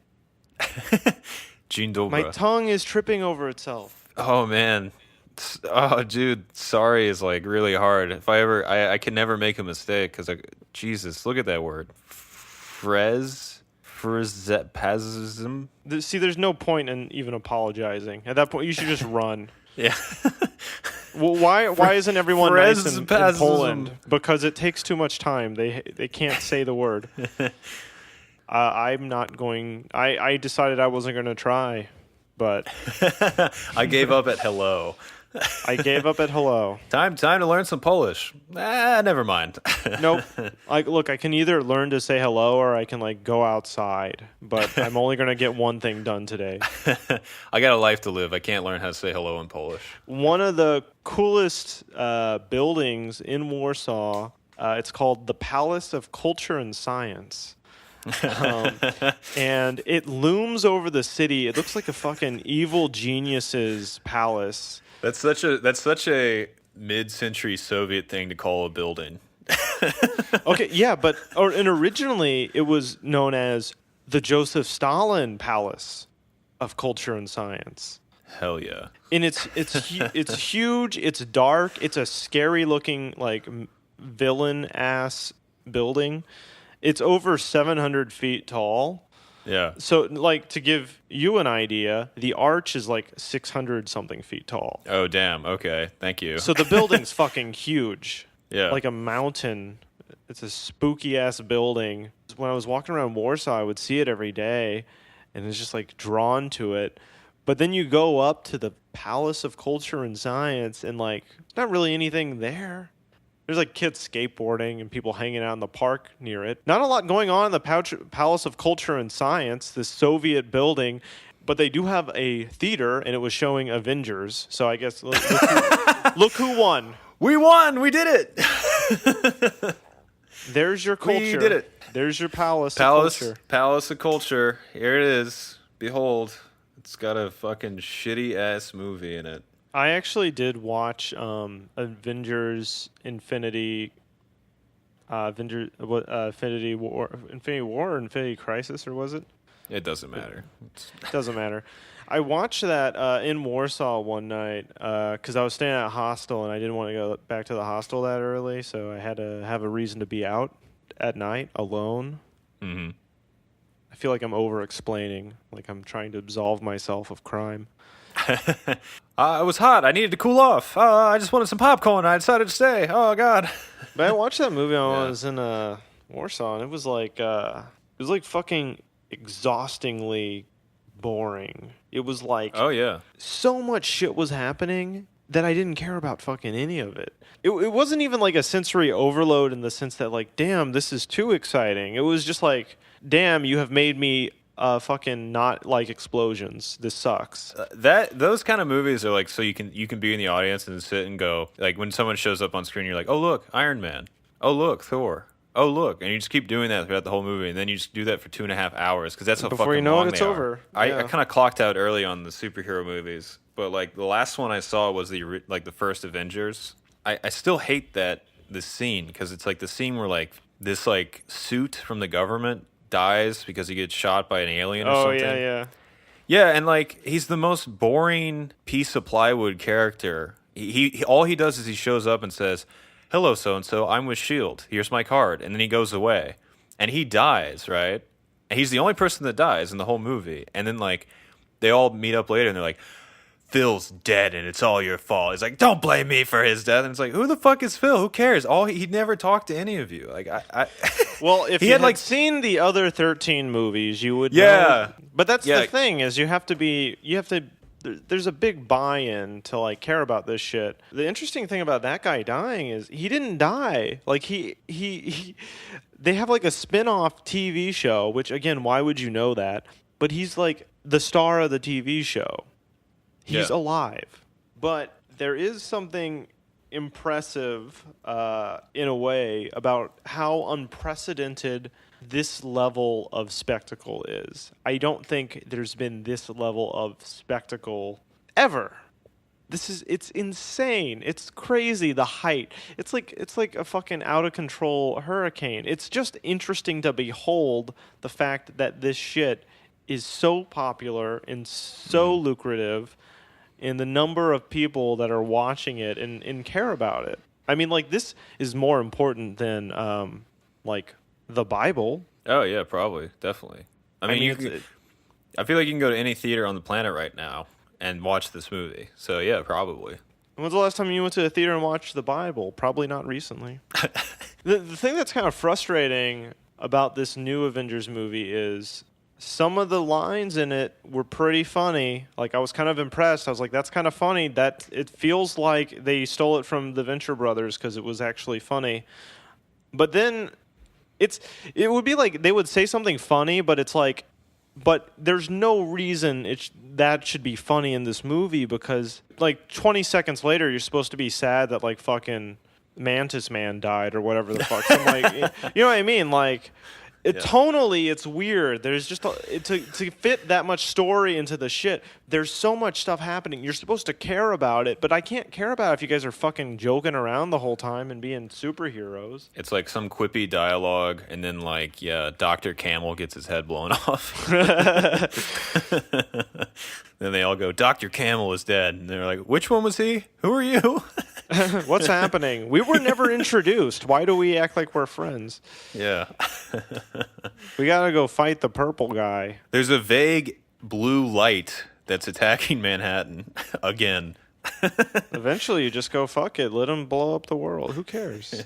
Jin Dobra. My tongue is tripping over itself. Oh, man. Oh, dude, sorry is like really hard. If I can never make a mistake because, Jesus, look at that word. Frezepasm. See, there's no point in even apologizing. At that point, you should just run. Yeah. Well, why isn't everyone nice in Frezepasm. Poland? Because it takes too much time. They can't say the word. I'm not going. I decided I wasn't going to try, but I gave up at hello. I gave up at hello. Time to learn some Polish. Never mind. Nope. Look, I can either learn to say hello or I can go outside. But I'm only going to get one thing done today. I got a life to live. I can't learn how to say hello in Polish. One of the coolest buildings in Warsaw, it's called the Palace of Culture and Science. And it looms over the city. It looks like a fucking evil genius's palace. That's such a mid-century Soviet thing to call a building. Okay, yeah, and originally it was known as the Joseph Stalin Palace of Culture and Science. Hell yeah! And it's huge. It's dark. It's a scary looking villain ass building. It's over 700 feet tall. Yeah. So, to give you an idea, the arch is 600 something feet tall. Oh, damn. Okay. Thank you. So the building's fucking huge. Yeah. Like a mountain. It's a spooky ass building. When I was walking around Warsaw, I would see it every day, and it's just drawn to it. But then you go up to the Palace of Culture and Science, and not really anything there. There's like kids skateboarding and people hanging out in the park near it. Not a lot going on in the Palace of Culture and Science, this Soviet building, but they do have a theater, and it was showing Avengers. So I guess look who won. We won. We did it. There's your culture. We did it. There's your Palace of Culture. Palace of Culture. Here it is. Behold. It's got a fucking shitty ass movie in it. I actually did watch Avengers Infinity Infinity War or Infinity Crisis, or was it? It doesn't matter. Doesn't matter. I watched that in Warsaw one night because I was staying at a hostel and I didn't want to go back to the hostel that early, so I had to have a reason to be out at night alone. Mm-hmm. I feel like I'm over-explaining, like I'm trying to absolve myself of crime. It was hot. I needed to cool off. I just wanted some popcorn. I decided to stay. Oh God. But I watched that movie when I was in Warsaw, and it was like fucking exhaustingly boring. It was like, oh yeah, so much shit was happening that I didn't care about fucking any of it. It wasn't even like a sensory overload in the sense that like, damn, this is too exciting. It was just like, damn, you have made me fucking not like explosions. This sucks. Those kind of movies are like, so you can be in the audience and sit and go, like when someone shows up on screen, you're like, oh look, Iron Man. Oh look, Thor. Oh look, and you just keep doing that throughout the whole movie, and then you just do that for 2.5 hours because that's how Before fucking you know long it, it's they are. over. I Yeah. kind of clocked out early on the superhero movies, but like the last one I saw was the first Avengers. I still hate the scene because it's like the scene where like this like suit from the government dies because he gets shot by an alien or something. Oh yeah. Yeah, and like he's the most boring piece of plywood character. He all he does is he shows up and says, "Hello, so and so. I'm with Shield. Here's my card," and then he goes away, and he dies. Right, and he's the only person that dies in the whole movie. And then like they all meet up later, and they're like, "Phil's dead, and it's all your fault." It's like, "Don't blame me for his death." And it's like, "Who the fuck is Phil? Who cares? He never talked to any of you." Like I Well, if He you had, had like- seen the other 13 movies, you would Yeah. know. But that's Yeah. the thing is you have to there's a big buy-in to like care about this shit. The interesting thing about that guy dying is he didn't die. Like he they have like a spin-off TV show, which again, why would you know that? But he's like the star of the TV show. He's Yeah. alive. But there is something impressive in a way about how unprecedented this level of spectacle is. I don't think there's been this level of spectacle ever. It's insane. It's crazy, the height. It's like a fucking out of control hurricane. It's just interesting to behold the fact that this shit is so popular and so lucrative in the number of people that are watching it and care about it. I mean, like, this is more important than like the Bible. Oh yeah, probably, definitely. I mean, I feel like you can go to any theater on the planet right now and watch this movie. So yeah, probably. When's the last time you went to a theater and watched the Bible? Probably not recently. The thing that's kind of frustrating about this new Avengers movie is some of the lines in it were pretty funny. Like, I was kind of impressed. I was like, that's kind of funny. That it feels like they stole it from the Venture Brothers because it was actually funny. But then it would be like they would say something funny, but it's like, but there's no reason that should be funny in this movie because like 20 seconds later you're supposed to be sad that like fucking Mantis Man died or whatever the fuck. So like, you know what I mean? Like, tonally, it's weird. There's just to fit that much story into the shit. There's so much stuff happening. You're supposed to care about it, but I can't care about it if you guys are fucking joking around the whole time and being superheroes. It's like some quippy dialogue, and then like, yeah, Dr. Camel gets his head blown off. Then they all go, "Dr. Camel is dead," and they're like, "Which one was he? Who are you?" What's happening? We were never introduced. Why do we act like we're friends? Yeah. We gotta go fight the purple guy. There's a vague blue light that's attacking Manhattan again. Eventually, you just go, fuck it. Let him blow up the world. Who cares?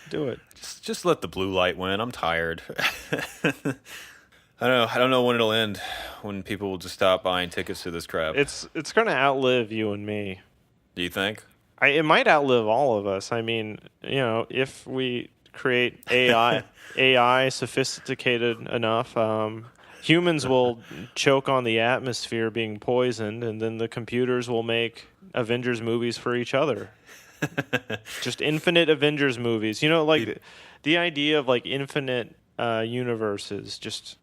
Do it. Just let the blue light win. I'm tired. I don't know when it'll end. When people will just stop buying tickets to this crap. It's gonna outlive you and me. Do you think? It might outlive all of us. I mean, if we create AI sophisticated enough, humans will choke on the atmosphere being poisoned, and then the computers will make Avengers movies for each other. Just infinite Avengers movies. Like the idea of like infinite universes, just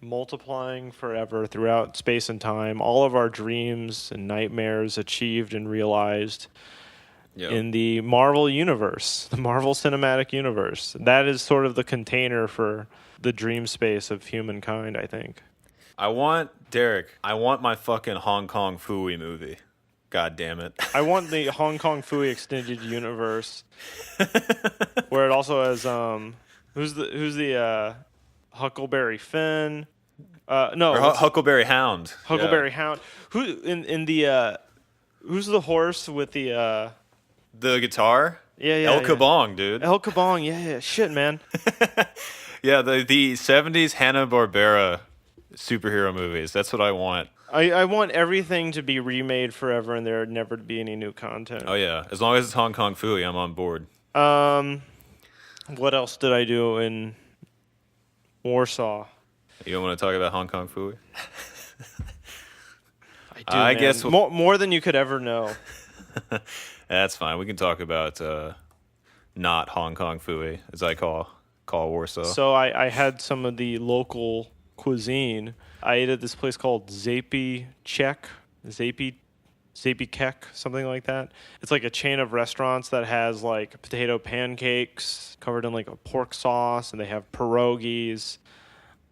multiplying forever throughout space and time. All of our dreams and nightmares achieved and realized Yep. in the Marvel universe, the Marvel Cinematic Universe. That is sort of the container for the dream space of humankind, I think. I want my fucking Hong Kong Fooey movie. God damn it. I want the Hong Kong Fooey extended universe where it also has who's the Huckleberry Finn? No, Or Huckleberry Hound. Huckleberry Hound. Who in the who's the horse with the The guitar? yeah, El Kabong, dude. El Kabong, yeah. Shit, man. Yeah, the 70s Hanna-Barbera superhero movies. That's what I want. I want everything to be remade forever and there never to be any new content. Oh, yeah. As long as it's Hong Kong Fooey, I'm on board. What else did I do in Warsaw? You don't want to talk about Hong Kong Fooey? I I guess more than you could ever know. That's fine. We can talk about not Hong Kong Fooey, as I call Warsaw. So I had some of the local cuisine. I ate at this place called Zapi Kek, something like that. It's like a chain of restaurants that has like potato pancakes covered in like a pork sauce, and they have pierogies.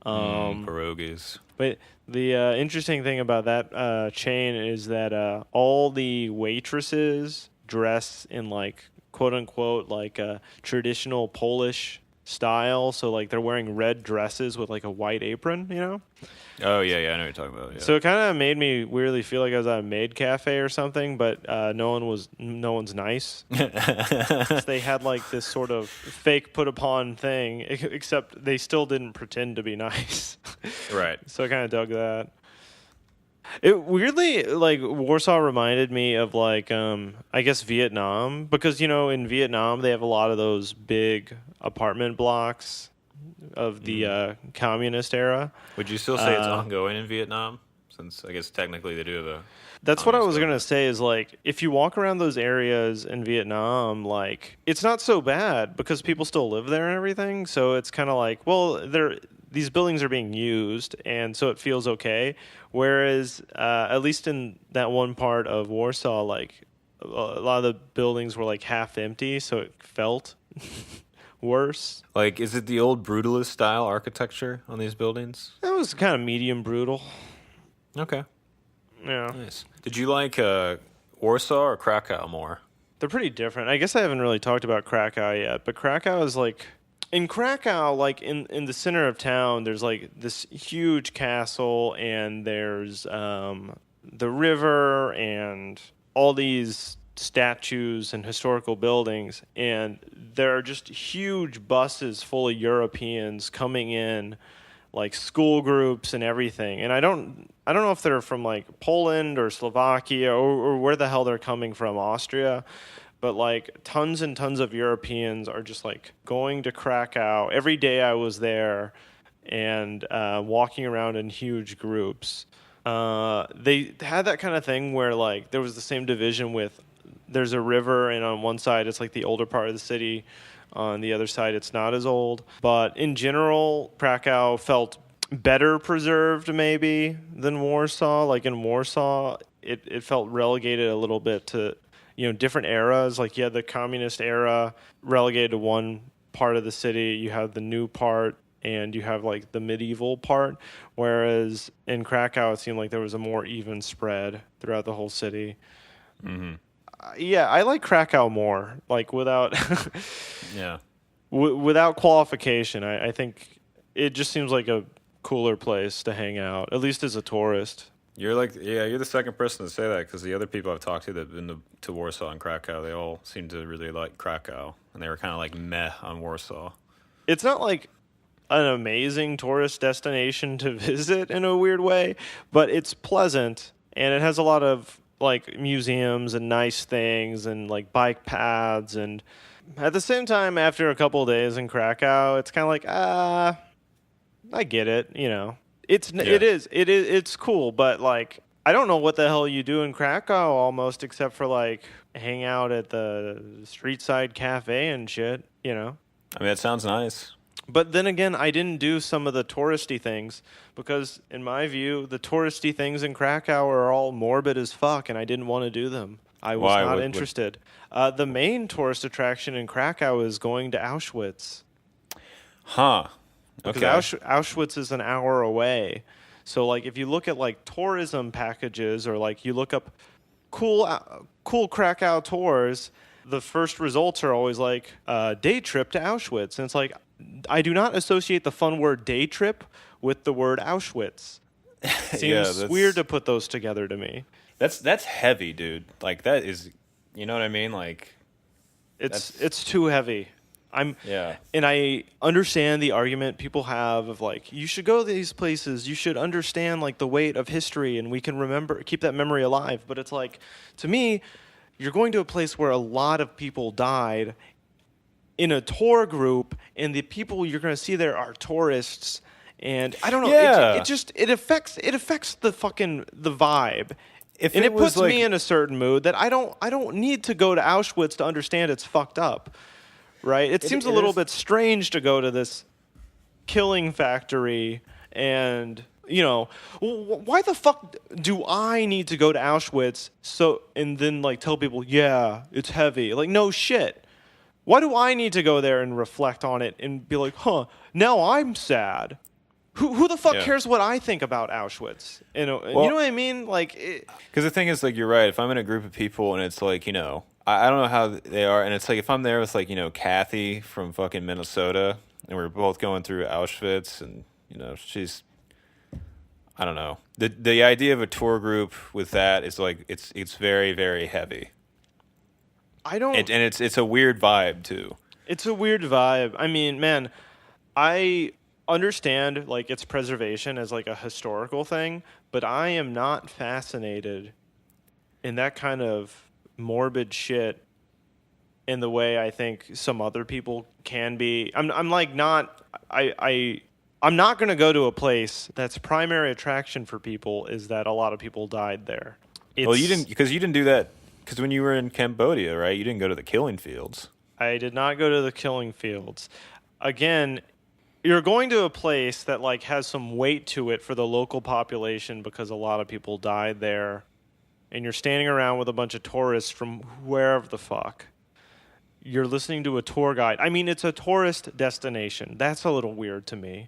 Pierogies. But the interesting thing about that chain is that all the waitresses dress in like quote unquote like a traditional Polish style. So like they're wearing red dresses with like a white apron. Oh, yeah, I know what you're talking about. Yeah. So it kind of made me weirdly feel like I was at a maid cafe or something, but no one's nice. They had like this sort of fake put upon thing, except they still didn't pretend to be nice. Right. So I kind of dug that. It weirdly, like, Warsaw reminded me of like I guess Vietnam, because in Vietnam they have a lot of those big apartment blocks of the communist era. Would you still say it's ongoing in Vietnam? Since I guess technically they do have a... That's what I was going to say is like, if you walk around those areas in Vietnam, like, it's not so bad because people still live there and everything. So it's kind of like, well, these buildings are being used, and so it feels okay. Whereas, at least in that one part of Warsaw, like, a lot of the buildings were like half empty, so it felt worse. Like, is it the old brutalist style architecture on these buildings? That was kind of medium brutal. Okay. Yeah. Nice. Did you like Warsaw or Krakow more? They're pretty different. I guess I haven't really talked about Krakow yet, but Krakow is like... In Krakow, like in the center of town, there's like this huge castle, and there's the river and all these statues and historical buildings, and there are just huge buses full of Europeans coming in, like school groups and everything. And I don't know if they're from like Poland or Slovakia or where the hell they're coming from, Austria. But like tons and tons of Europeans are just like going to Krakow. Every day I was there and walking around in huge groups. They had that kind of thing where like there was the same division with there's a river, and on one side it's like the older part of the city. On the other side it's not as old. But in general, Krakow felt better preserved maybe than Warsaw. Like in Warsaw, it felt relegated a little bit to... different eras. Like you had the communist era relegated to one part of the city. You have the new part, and you have like the medieval part. Whereas in Krakow, it seemed like there was a more even spread throughout the whole city. Mm-hmm. Yeah, I like Krakow more. Like without, Yeah. Without qualification, I think it just seems like a cooler place to hang out, at least as a tourist. You're the second person to say that, because the other people I've talked to that have been to Warsaw and Krakow, they all seem to really like Krakow, and they were kind of like meh on Warsaw. It's not like an amazing tourist destination to visit in a weird way, but it's pleasant, and it has a lot of like museums and nice things and like bike paths, and at the same time, after a couple of days in Krakow, it's kind of like I get it, you know. It's cool, but like I don't know what the hell you do in Krakow almost except for like hang out at the street side cafe and shit, you know. I mean, that sounds nice. But then again, I didn't do some of the touristy things because, in my view, the touristy things in Krakow are all morbid as fuck, and I didn't want to do them. I was Why? not interested. The main tourist attraction in Krakow is going to Auschwitz. Huh. Because Okay. Auschwitz is an hour away. So, like, if you look at, like, tourism packages or, like, you look up cool Krakow tours, the first results are always, like, day trip to Auschwitz. And it's like, I do not associate the fun word day trip with the word Auschwitz. Seems weird to put those together to me. That's heavy, dude. Like that is, you know what I mean? Like It's too heavy. Yeah. And I understand the argument people have of like, you should go to these places, you should understand like the weight of history, and we can keep that memory alive. But it's like, to me, you're going to a place where a lot of people died in a tour group, and the people you're going to see there are tourists, and I don't know. Yeah. It affects the vibe. If And it it was puts like- me in a certain mood that I don't need to go to Auschwitz to understand it's fucked up, right? It seems a little bit strange to go to this killing factory and, you know, why the fuck do I need to go to Auschwitz and then like tell people, yeah, it's heavy. Like, no shit. Why do I need to go there and reflect on it and be like, huh, now I'm sad? Who the fuck cares what I think about Auschwitz? You know what I mean? Like, Because the thing is, like, you're right. If I'm in a group of people and it's like, you know, I don't know how they are, and it's like if I'm there with like, you know, Kathy from fucking Minnesota, and we're both going through Auschwitz, and you know, I don't know. The idea of a tour group with that is like it's very, very heavy. And it's a weird vibe too. It's a weird vibe. I mean, man, I understand like its preservation as like a historical thing, but I am not fascinated in that kind of morbid shit in the way I think some other people can be. I'm like not I'm not going to go to a place that's primary attraction for people is that a lot of people died there. Well, you didn't do that because when you were in Cambodia, right? You didn't go to the killing fields. I did not go to the killing fields. Again, you're going to a place that like has some weight to it for the local population because a lot of people died there, and you're standing around with a bunch of tourists from wherever the fuck. You're listening to a tour guide. I mean, it's a tourist destination. That's a little weird to me.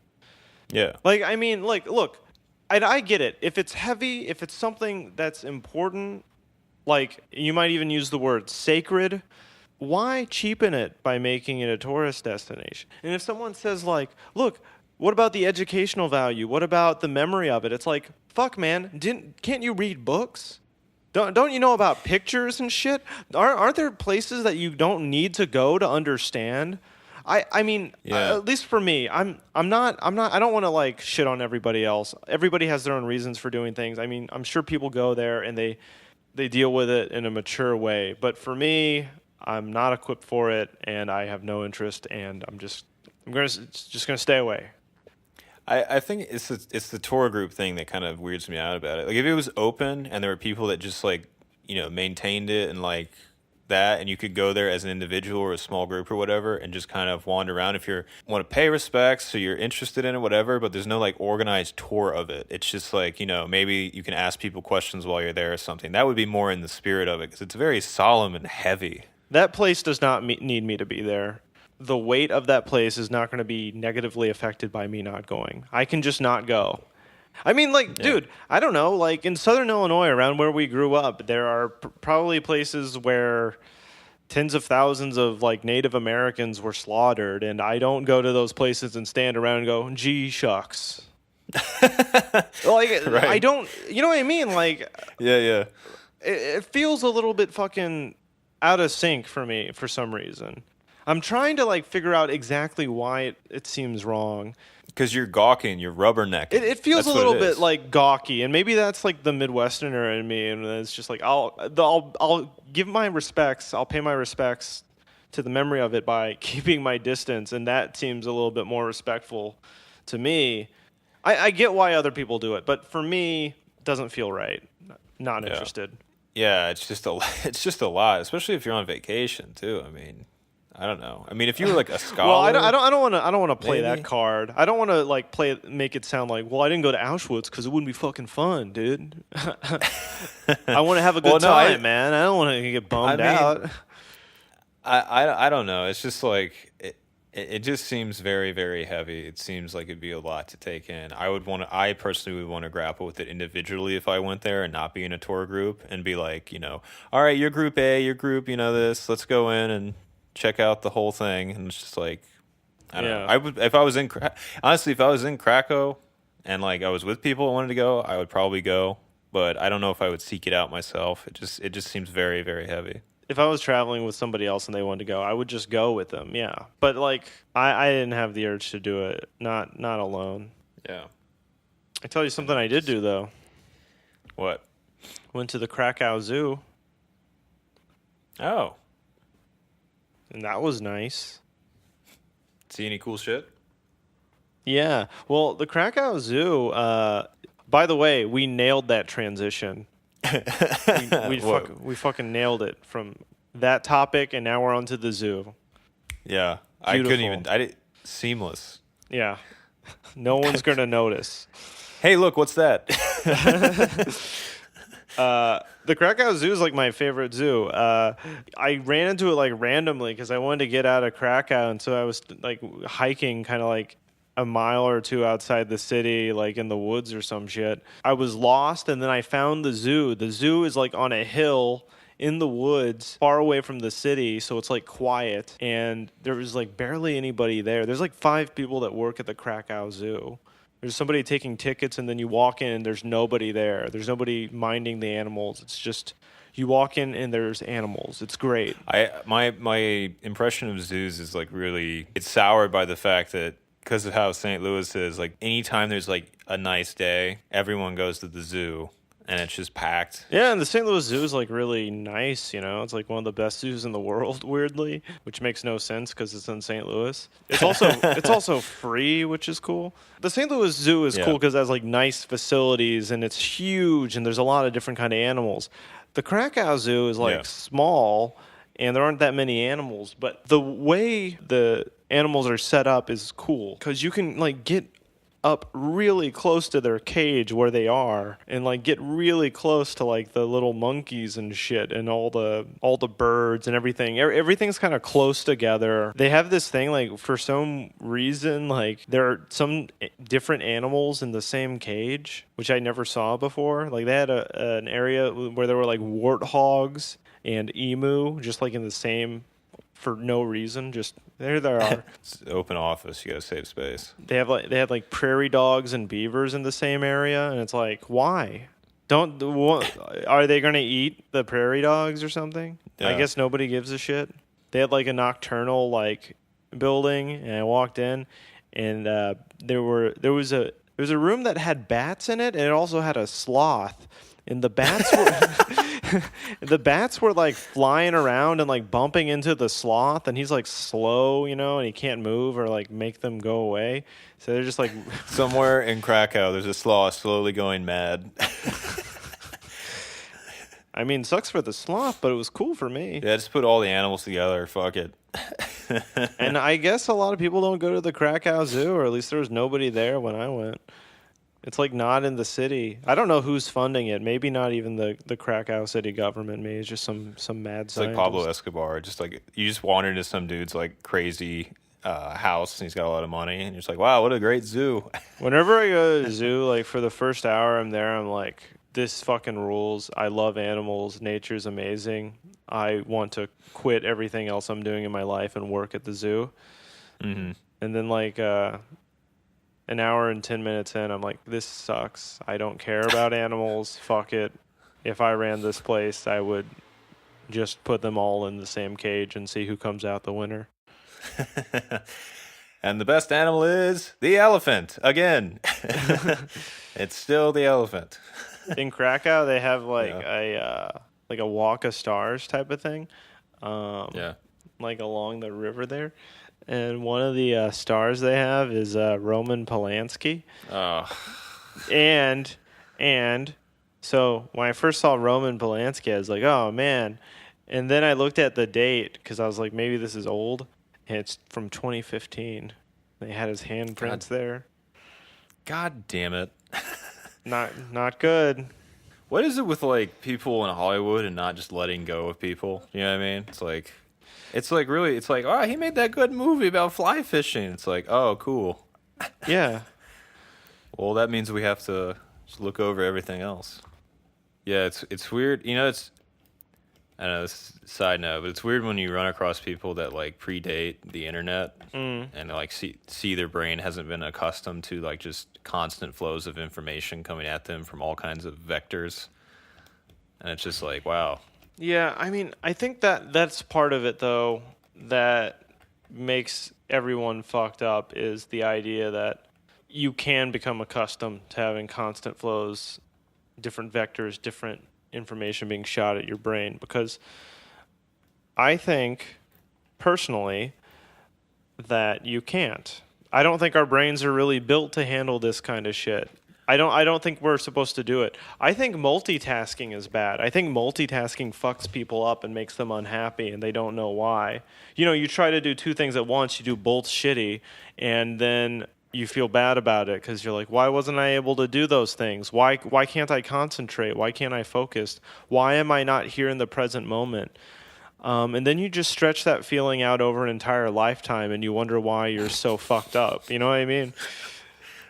Yeah. Like, I mean, like, look, I get it. If it's heavy, if it's something that's important, like, you might even use the word sacred, why cheapen it by making it a tourist destination? And if someone says, like, look, what about the educational value? What about the memory of it? It's like, fuck, man, can't you read books? Don't you know about pictures and shit? Aren't there places that you don't need to go to understand? I mean, at least for me, I don't want to like shit on everybody else. Everybody has their own reasons for doing things. I mean, I'm sure people go there and they deal with it in a mature way. But for me, I'm not equipped for it, and I have no interest, and I'm just gonna stay away. I think it's the tour group thing that kind of weirds me out about it. Like if it was open and there were people that just like, you know, maintained it and like that, and you could go there as an individual or a small group or whatever and just kind of wander around if you want to pay respects, so you're interested in it, whatever, but there's no like organized tour of it. It's just like, you know, maybe you can ask people questions while you're there or something. That would be more in the spirit of it because it's very solemn and heavy. That place does not need me to be there. The weight of that place is not going to be negatively affected by me not going. I can just not go. I mean, like, dude, I don't know. Like, in Southern Illinois, around where we grew up, there are probably places where tens of thousands of, like, Native Americans were slaughtered, and I don't go to those places and stand around and go, gee, shucks. Like, right. I don't, you know what I mean? Like, Yeah. it feels a little bit fucking out of sync for me for some reason. I'm trying to like figure out exactly why it seems wrong. Because you're gawking, you're rubbernecking. It feels That's a what little it bit is. like gawky, and maybe that's like the Midwesterner in me, and it's just like I'll give my respects, I'll pay my respects to the memory of it by keeping my distance, and that seems a little bit more respectful to me. I get why other people do it, but for me, it doesn't feel right. Not Yeah. interested. Yeah, it's just a it's just a lot, especially if you're on vacation too. I mean, I don't know. I mean, if you were like a scholar, Well, I don't want to play that maybe? card. I don't want to like make it sound like, well, I didn't go to Auschwitz because it wouldn't be fucking fun, dude. I want to have a good Well, no, time, man. I don't want to get I bummed mean, out. I don't know. It's just like it just seems very, very heavy. It seems like it'd be a lot to take in. I personally would want to grapple with it individually if I went there and not be in a tour group and be like, all right, you're group A, your group, this, let's go in and check out the whole thing. And it's just like, I don't know. Yeah. I would, if I was in, honestly, if I was in Krakow and like I was with people who wanted to go, I would probably go, but I don't know if I would seek it out myself. It just seems very, very heavy. If I was traveling with somebody else and they wanted to go, I would just go with them. Yeah, but like I didn't have the urge to do it. Not alone. Yeah. I tell you something I did do though. What? Went to the Krakow Zoo, Oh, and that was nice. see any cool shit? Yeah. Well, the Krakow Zoo. By the way, we nailed that transition. What? We fucking nailed it from that topic, and now we're on to the zoo. Yeah, I couldn't Beautiful. even. I did seamless. Yeah. No one's going to notice. Hey, look, what's that? The Krakow Zoo is like my favorite zoo. I ran into it like randomly because I wanted to get out of Krakow, and so I was like hiking kind of like a mile or two outside the city, like in the woods or some shit. I was lost, and then I found the zoo. The zoo is like on a hill in the woods, far away from the city, so it's like quiet, and there was like barely anybody there. There's like 5 people that work at the Krakow Zoo. There's somebody taking tickets, and then you walk in, and there's nobody there. There's nobody minding the animals. It's just you walk in, and there's animals. It's great. My impression of zoos is like really it's soured by the fact that because of how St. Louis is, like anytime there's like a nice day, everyone goes to the zoo and it's just packed. Yeah, and the St. Louis Zoo is like really nice, It's like one of the best zoos in the world, weirdly, which makes no sense because it's in St. Louis. It's also free, which is cool. The St. Louis Zoo is Yeah. cool because it has like nice facilities and it's huge and there's a lot of different kind of animals. The Krakow Zoo is like Yeah. small and there aren't that many animals, but the way the animals are set up is cool because you can like get up really close to their cage where they are and like get really close to like the little monkeys and shit and all the birds and everything. Everything's kind of close together. They have this thing like for some reason like there are some different animals in the same cage, which I never saw before. Like they had an area where there were like warthogs and emu just like in the same for no reason. Just there they are. It's an open office. You gotta save space. They had like prairie dogs and beavers in the same area, and it's like, why? Are they going to eat the prairie dogs or something? I Yeah. guess nobody gives a shit. They had like a nocturnal like building, and I walked in, and there was a room that had bats in it, and it also had a sloth. And the bats were the bats were like flying around and like bumping into the sloth, and he's like slow, and he can't move or like make them go away. So they're just like Somewhere in Krakow, there's a sloth slowly going mad. I mean, sucks for the sloth, but it was cool for me. Yeah, just put all the animals together. Fuck it. And I guess a lot of people don't go to the Krakow Zoo, or at least there was nobody there when I went. It's like not in the city. I don't know who's funding it. Maybe not even the Krakow city government. Maybe it's just some mad It's like scientist. Pablo Escobar. Just like you just wander into some dude's like crazy house and he's got a lot of money and you're just like, wow, what a great zoo. Whenever I go to the zoo, like for the first hour I'm there, I'm like, this fucking rules. I love animals. Nature's amazing. I want to quit everything else I'm doing in my life and work at the zoo. Mm-hmm. And then like an hour and 10 minutes in, I'm like, this sucks. I don't care about animals. Fuck it. If I ran this place, I would just put them all in the same cage and see who comes out the winner. And the best animal is the elephant again. It's still the elephant. In Krakow, they have Yeah. like a walk of stars type of thing, Yeah. like along the river there. And one of the stars they have is Roman Polanski. Oh, And so when I first saw Roman Polanski, I was like, oh man. And then I looked at the date because I was like, maybe this is old. And it's from 2015. They had his handprints there. God damn it. Not good. What is it with like people in Hollywood and not just letting go of people? You know what I mean? It's like really, it's like, oh, he made that good movie about fly fishing. It's like, oh, cool. Yeah. Well, that means we have to just look over everything else. Yeah, it's weird. You know, I know this is a side note, but it's weird when you run across people that like predate the internet and like see their brain hasn't been accustomed to like just constant flows of information coming at them from all kinds of vectors. And it's just like, wow. Yeah, I mean, I think that's part of it though that makes everyone fucked up is the idea that you can become accustomed to having constant flows, different vectors, different information being shot at your brain, because I think personally that you can't. I don't think our brains are really built to handle this kind of shit. I don't think we're supposed to do it. I think multitasking is bad. I think multitasking fucks people up and makes them unhappy and they don't know why. You know, you try to do two things at once, you do both shitty, and then you feel bad about it because you're like, why wasn't I able to do those things? Why can't I concentrate? Why can't I focus? Why am I not here in the present moment? And then you just stretch that feeling out over an entire lifetime and you wonder why you're so fucked up. You know what I mean?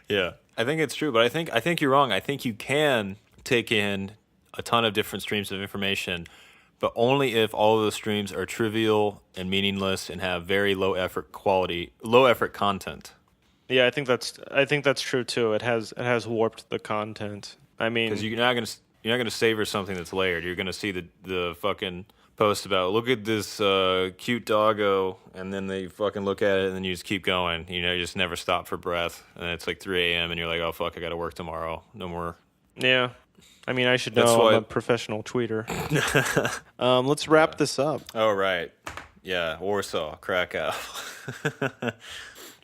Yeah, I think it's true, but I think you're wrong. I think you can take in a ton of different streams of information, but only if all of those streams are trivial and meaningless and have very low effort content. Yeah, I think that's true too. It has warped the content. I mean, Because you're not gonna savor something that's layered. You're gonna see the fucking post about look at this cute doggo, and then they fucking look at it, and then you just keep going. You know, you just never stop for breath, and it's like 3 a.m. and you're like, oh fuck, I gotta work tomorrow. No more. yeah. I mean, I should That's know. why- I'm a professional tweeter. Let's wrap this up. Oh right, yeah, Warsaw, Krakow.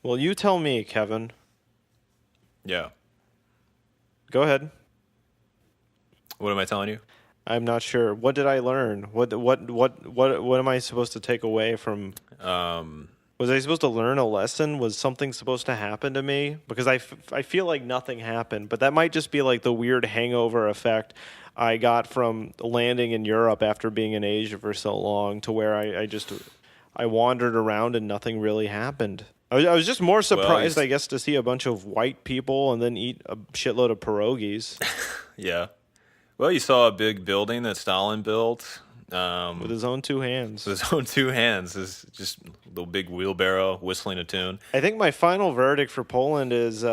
Well, you tell me, Kevin. Yeah. Go ahead. What am I telling you? I'm not sure. What did I learn? What am I supposed to take away from? Was I supposed to learn a lesson? Was something supposed to happen to me? Because I feel like nothing happened, but that might just be like the weird hangover effect I got from landing in Europe after being in Asia for so long, to where I wandered around and nothing really happened. I was just more surprised, I guess, to see a bunch of white people and then eat a shitload of pierogies. Yeah. Well, you saw a big building that Stalin built. With his own two hands. With his own two hands. Is just a little big wheelbarrow whistling a tune. I think my final verdict for Poland is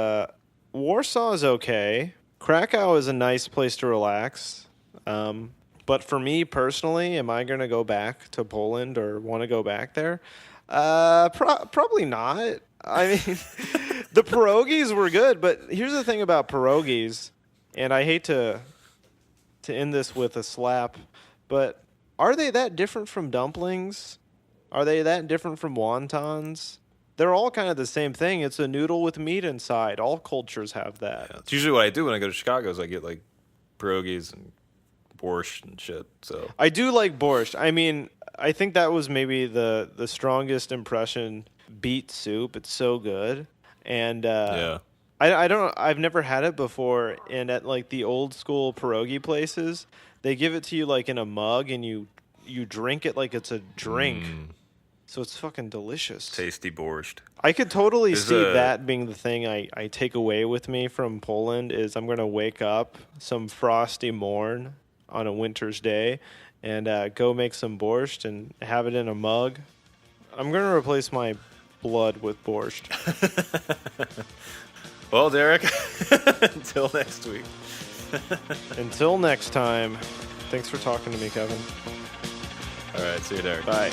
Warsaw is okay. Krakow is a nice place to relax. But for me personally, am I going to go back to Poland or want to go back there? Probably not. I mean, the pierogies were good, but here's the thing about pierogies, and I hate to end this with a slap, but are they that different from dumplings? Are they that different from wontons? They're all kind of the same thing. It's a noodle with meat inside. All cultures have that. Yeah, it's usually what I do when I go to Chicago is I get like pierogies and borscht and shit. So I do like borscht. I mean, I think that was maybe the strongest impression. Beet soup. It's so good. And yeah. I don't. I've never had it before. And at like the old school pierogi places, they give it to you like in a mug, and you drink it like it's a drink. So it's fucking delicious. Tasty borscht. I could totally see that being the thing I take away with me from Poland is I'm going to wake up some frosty morn on a winter's day and go make some borscht and have it in a mug. I'm going to replace my blood with borscht. Well, Derek, until next week. Until next time, thanks for talking to me, Kevin. All right, see you, Derek. Bye.